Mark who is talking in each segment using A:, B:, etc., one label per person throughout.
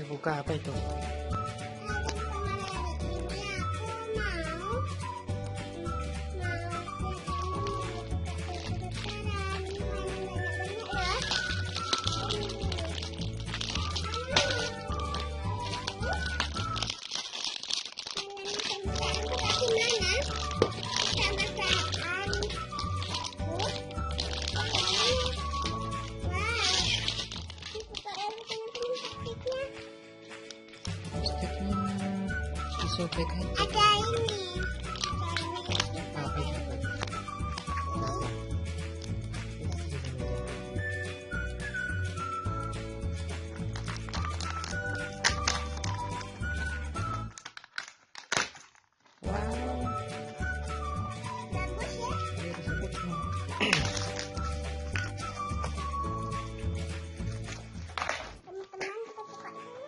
A: buka apa itu? Sobek aja.
B: Ada ini.
A: Apa itu? Wow.
B: Bagus ya.
A: Dia sobek semua.
B: Teman-teman kita buka dulu.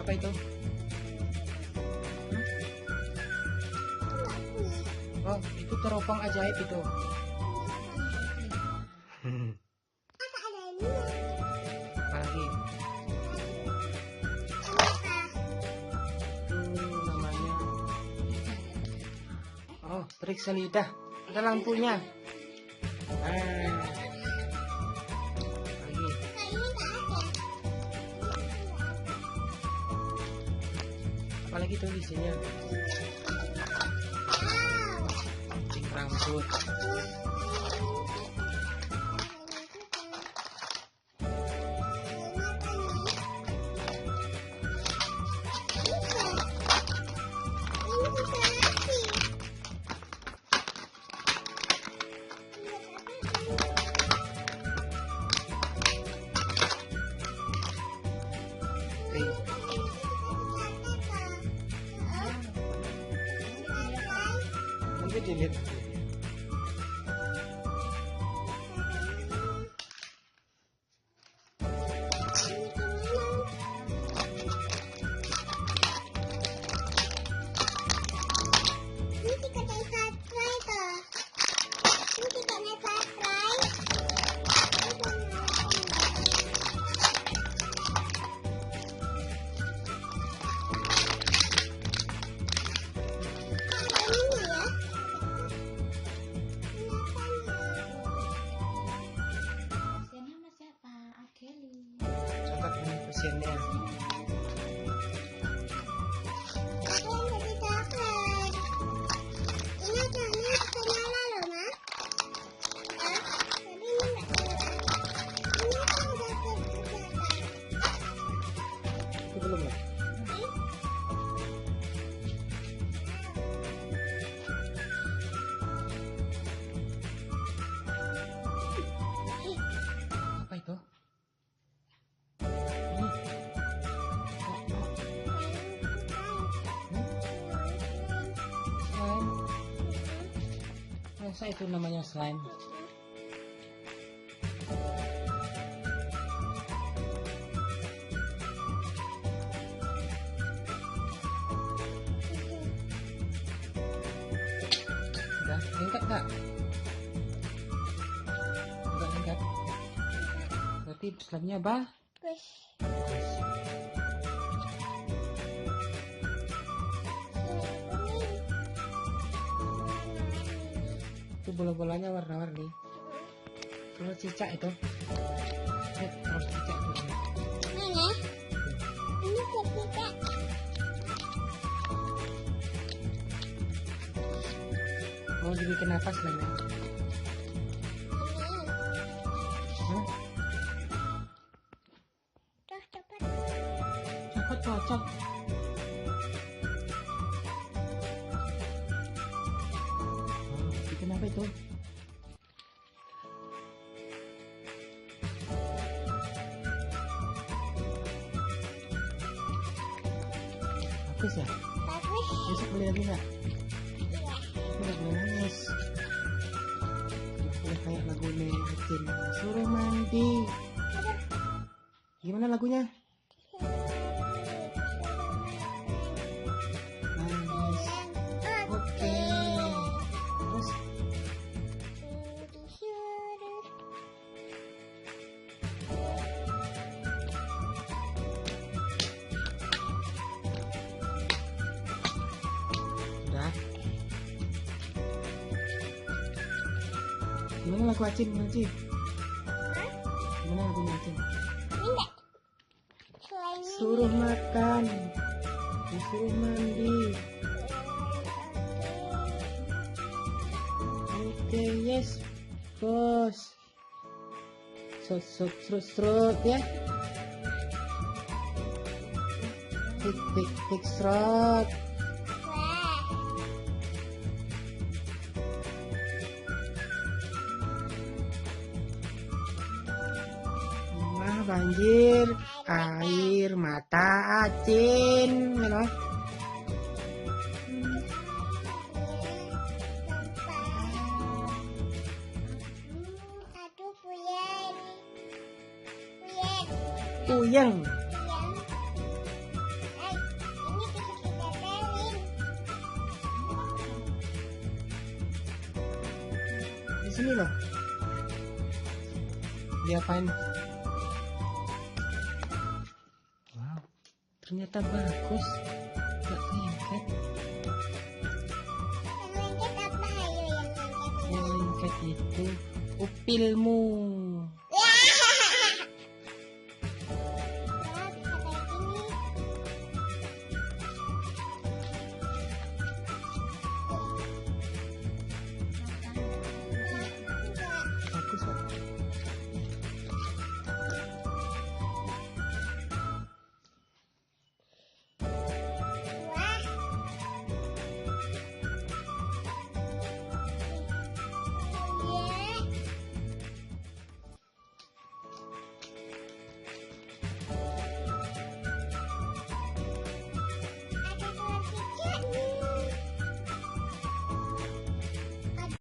A: Apa itu? Oh, itu teropong ajaib itu.
B: Apa ada ini?
A: Apalagi? Namanya. Oh, periksa lidah. Ada lampunya. Lagi. Apalagi tulisannya? Cing rambut. Nanti dilihat. Catat ini pasiennya. Itu belum lah. Apa itu? Slime. Masa itu namanya slime? Udah, lengkap nggak? Udah lengkap. Berarti slime-nya bagus. Itu bola-bolanya warna-warni. Kalau cicak itu, kalau cicak itu.
B: Mana? Ini ketiga.
A: Mau dibikin apa slime-nya? Hah?
B: Cepat.
A: Cepet cocok. Apa itu? Bagus ya?
B: Bagus.
A: Besok beli lagi nggak?
B: Iya.
A: Aku udah boleh nangis. Udah kayak lagu Metin. Suruh mandi. Gimana lagunya? Nangis. Oke. Terus
B: Disuruh.
A: udah. Gimana lagu Acin? Acin?
B: Hah?
A: Gimana lagunya Acin?
B: Ini selain ini.
A: Suruh makan, disuruh mandi. Oke, yes, bos. Serut ya. Tik serut.
B: Wah.
A: Rumah banjir, air mata Acin. Halo.
B: Aduh, puyen. Puyen.
A: Puyeng.
B: Puyen. Ini bisa kita telin.
A: Di sini loh. Diapain? Wow, ternyata bagus. Gak lengket.
B: Yang lengket apa? Ayo yang lengket.
A: Yang lengket itu upilmu.